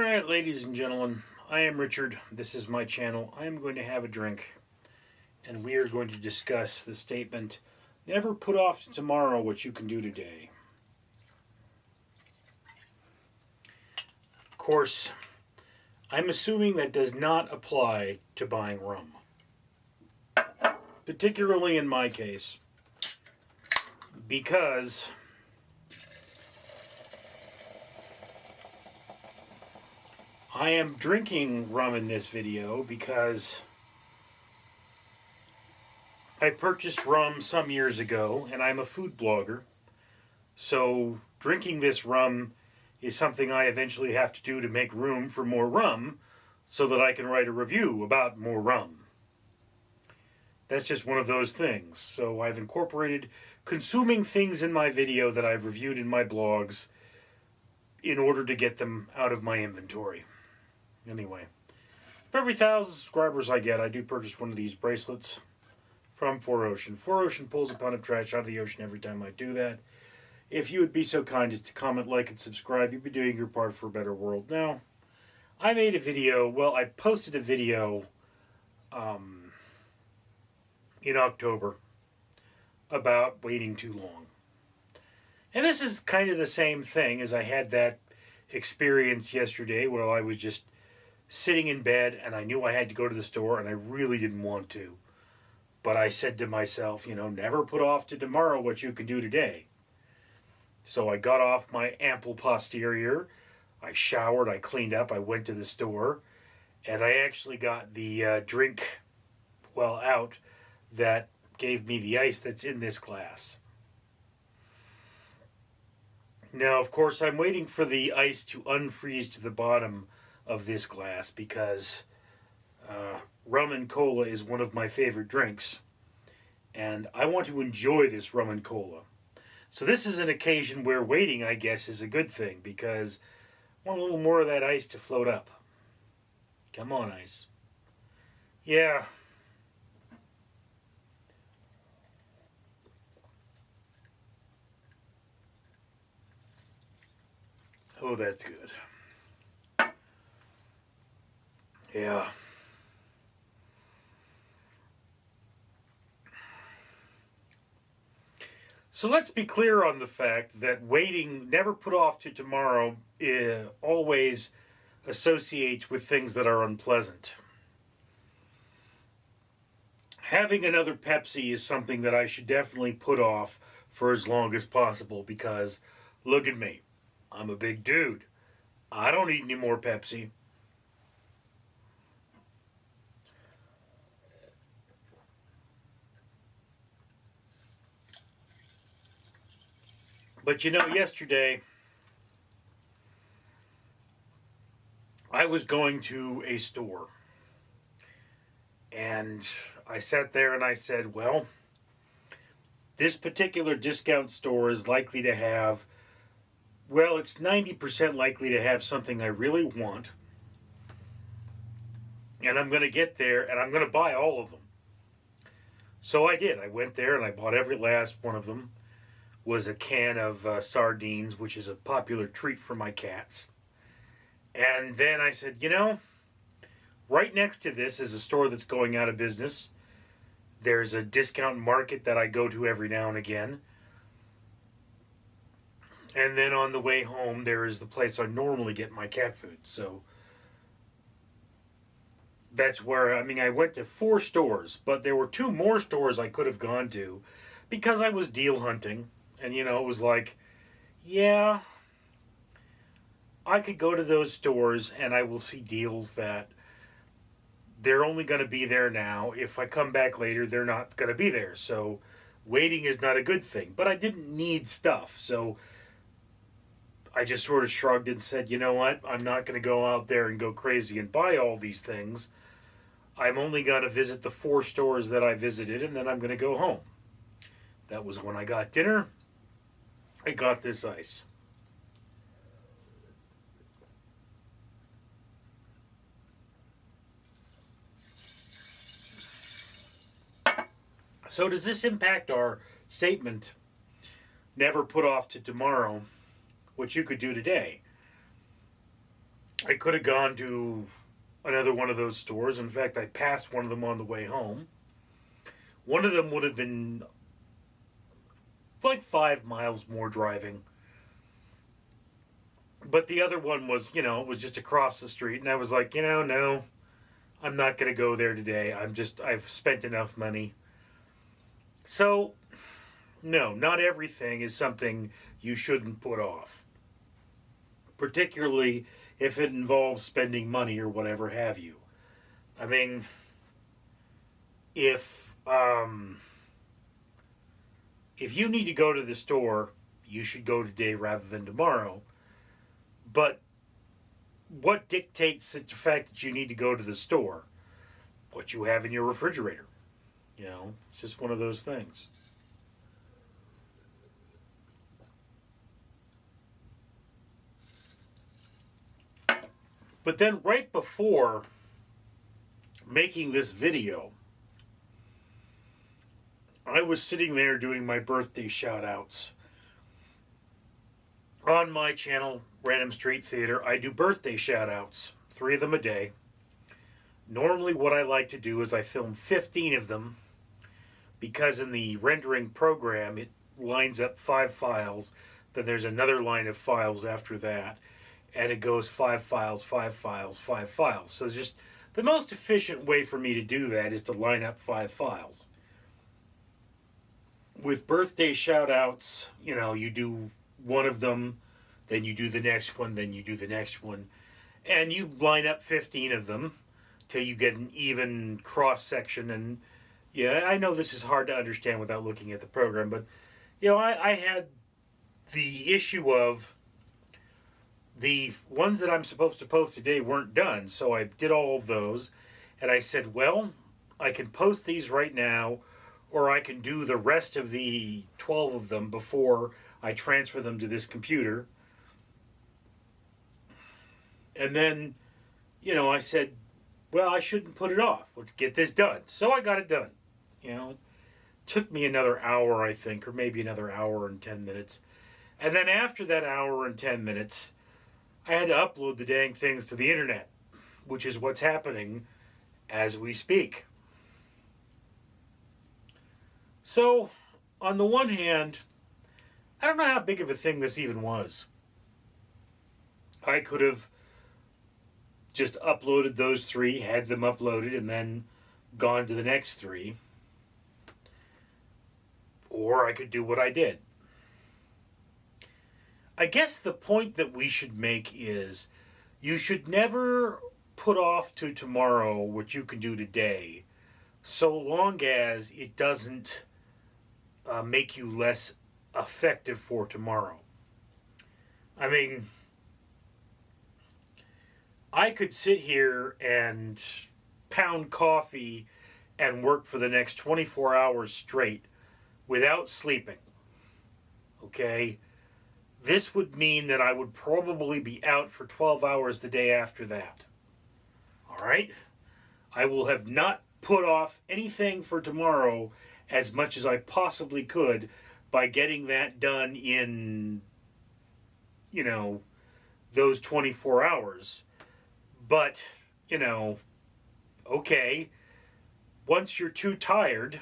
Alright, ladies and gentlemen, I am Richard. This is my channel. I am going to have a drink, and we are going to discuss the statement, never put off to tomorrow what you can do today. Of course, I'm assuming that does not apply to buying rum. Particularly in my case, because I am drinking rum in this video because I purchased rum some years ago and I'm a food blogger. So drinking this rum is something I eventually have to do to make room for more rum so that I can write a review about more rum. That's just one of those things. So I've incorporated consuming things in my video that I've reviewed in my blogs in order to get them out of my inventory. Anyway, for every 1,000 subscribers I get, I do purchase one of these bracelets from 4Ocean. 4Ocean pulls a pound of trash out of the ocean every time I do that. If you would be so kind as to comment, like, and subscribe, you'd be doing your part for a better world. Now, I made a video, well, I posted a video in October about waiting too long. And this is kind of the same thing as I had that experience yesterday where I was just sitting in bed and I knew I had to go to the store and I really didn't want to. But I said to myself, never put off to tomorrow what you can do today. So I got off my ample posterior, I showered, I cleaned up, I went to the store, and I actually got the drink, out that gave me the ice that's in this glass. Now, of course, I'm waiting for the ice to unfreeze to the bottom of this glass because rum and cola is one of my favorite drinks. And I want to enjoy this rum and cola. So this is an occasion where waiting, I guess, is a good thing because I want a little more of that ice to float up. Come on, ice. Yeah. Oh, that's good. Yeah. So let's be clear on the fact that waiting, never put off to tomorrow, always associates with things that are unpleasant. Having another Pepsi is something that I should definitely put off for as long as possible because, look at me, I'm a big dude. I don't need any more Pepsi. But yesterday I was going to a store and I sat there and I said, well, this particular discount store is likely to have, it's 90% likely to have something I really want. And I'm going to get there and I'm going to buy all of them. So I did. I went there and I bought every last one of them. Was a can of sardines, which is a popular treat for my cats. And then I said, right next to this is a store that's going out of business. There's a discount market that I go to every now and again. And then on the way home, there is the place I normally get my cat food. So that's where, I went to 4 stores, but there were 2 more stores I could have gone to because I was deal hunting. And, it was like, yeah, I could go to those stores and I will see deals that they're only going to be there now. If I come back later, they're not going to be there. So waiting is not a good thing. But I didn't need stuff. So I just sort of shrugged and said, you know what? I'm not going to go out there and go crazy and buy all these things. I'm only going to visit the 4 stores that I visited and then I'm going to go home. That was when I got dinner. I got this ice. So does this impact our statement, never put off to tomorrow what you could do today? I could have gone to another one of those stores. In fact, I passed one of them on the way home. One of them would have been like 5 miles more driving. But the other one was, it was just across the street. And I was like, no, I'm not going to go there today. I've spent enough money. So, no, not everything is something you shouldn't put off. Particularly if it involves spending money or whatever have you. I mean, if you need to go to the store, you should go today rather than tomorrow. But what dictates the fact that you need to go to the store? What you have in your refrigerator. It's just one of those things. But then right before making this video, I was sitting there doing my birthday shout-outs. On my channel, Random Street Theater, I do birthday shout-outs, 3 of them a day. Normally what I like to do is I film 15 of them, because in the rendering program it lines up 5 files, then there's another line of files after that, and it goes 5 files, 5 files, 5 files. So just the most efficient way for me to do that is to line up 5 files. With birthday shout-outs, you do one of them, then you do the next one, then you do the next one, and you line up 15 of them till you get an even cross-section. And yeah, I know this is hard to understand without looking at the program, but I had the issue of the ones that I'm supposed to post today weren't done, so I did all of those, and I said, well, I can post these right now, or I can do the rest of the 12 of them before I transfer them to this computer. And then, I said, well, I shouldn't put it off. Let's get this done. So I got it done. Took me another hour, I think, or maybe another hour and 10 minutes. And then after that hour and 10 minutes, I had to upload the dang things to the internet, which is what's happening as we speak. So, on the one hand, I don't know how big of a thing this even was. I could have just uploaded those 3, had them uploaded, and then gone to the next 3. Or I could do what I did. I guess the point that we should make is you should never put off to tomorrow what you can do today, so long as it doesn't make you less effective for tomorrow. I mean, I could sit here and pound coffee and work for the next 24 hours straight without sleeping. Okay? This would mean that I would probably be out for 12 hours the day after that. All right? I will have not put off anything for tomorrow as much as I possibly could by getting that done in, those 24 hours. But, okay, once you're too tired,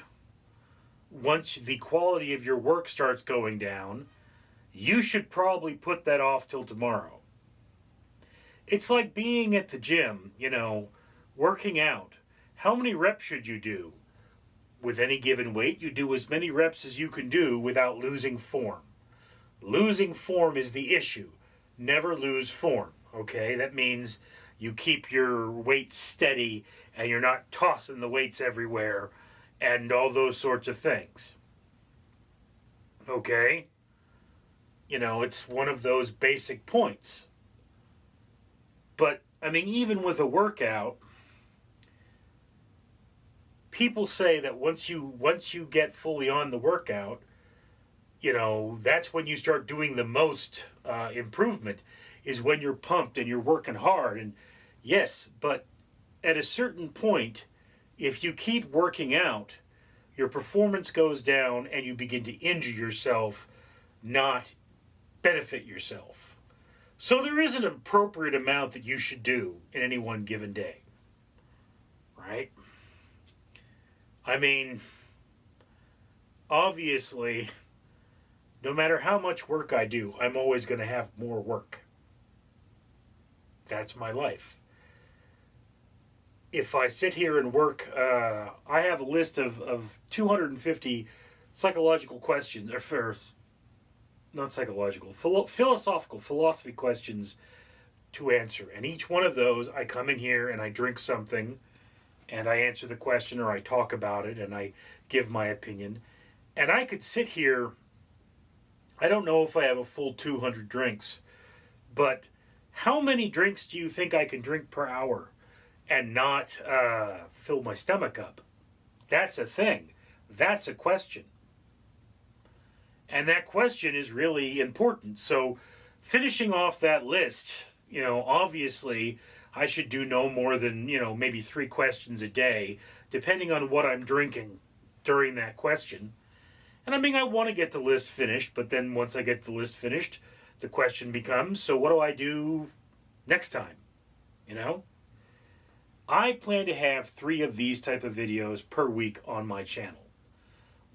once the quality of your work starts going down, you should probably put that off till tomorrow. It's like being at the gym, working out. How many reps should you do? With any given weight, you do as many reps as you can do without losing form. Losing form is the issue. Never lose form, okay? That means you keep your weight steady and you're not tossing the weights everywhere and all those sorts of things. Okay? It's one of those basic points. But, even with a workout, people say that once you get fully on the workout, that's when you start doing the most improvement, is when you're pumped and you're working hard. And yes, but at a certain point, if you keep working out, your performance goes down and you begin to injure yourself, not benefit yourself. So there is an appropriate amount that you should do in any one given day. Right? I mean, obviously, no matter how much work I do, I'm always going to have more work. That's my life. If I sit here and work, I have a list of 250 psychological questions, or not psychological, philosophical, philosophy questions to answer. And each one of those, I come in here and I drink something, and I answer the question, or I talk about it, and I give my opinion. And I could sit here, I don't know if I have a full 200 drinks, but how many drinks do you think I can drink per hour and not fill my stomach up? That's a thing. That's a question. And that question is really important. So finishing off that list, obviously I should do no more than, maybe 3 questions a day, depending on what I'm drinking during that question. And I mean, I want to get the list finished, but then once I get the list finished, the question becomes, so what do I do next time? I plan to have 3 of these type of videos per week on my channel.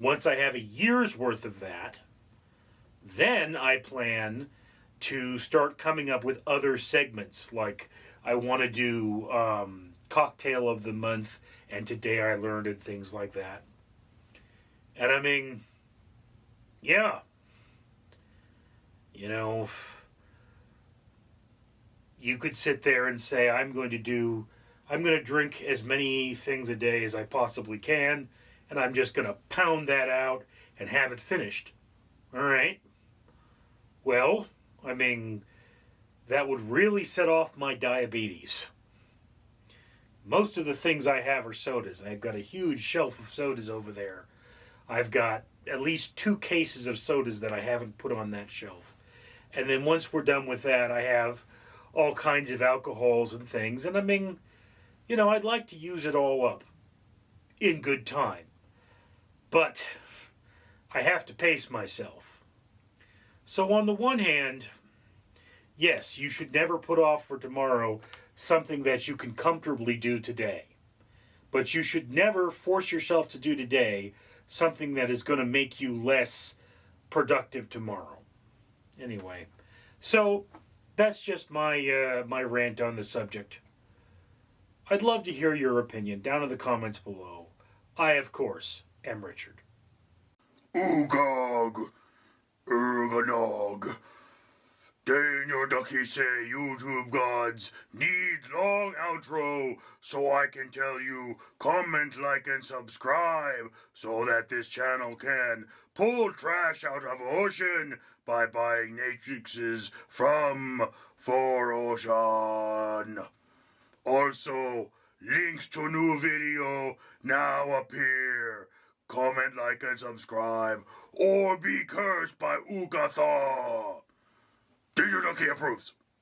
Once I have a year's worth of that, then I plan to start coming up with other segments, like I want to do cocktail of the month and today I learned, and things like that. And I mean, yeah, you could sit there and say, I'm going to drink as many things a day as I possibly can, and I'm just going to pound that out and have it finished. All right. Well, I mean, that would really set off my diabetes. Most of the things I have are sodas. I've got a huge shelf of sodas over there. I've got at least 2 cases of sodas that I haven't put on that shelf. And then once we're done with that, I have all kinds of alcohols and things. And I mean, I'd like to use it all up in good time. But I have to pace myself. So on the one hand, yes, you should never put off for tomorrow something that you can comfortably do today. But you should never force yourself to do today something that is going to make you less productive tomorrow. Anyway, so that's just my my rant on the subject. I'd love to hear your opinion down in the comments below. I, of course, am Richard. Oogog, Ergonog. Daniel Ducky say YouTube gods need long outro so I can tell you comment, like, and subscribe so that this channel can pull trash out of ocean by buying matrices from For Ocean. Also, links to new video now appear. Comment, like, and subscribe, or be cursed by Ugatha. Daniel Ducky approves.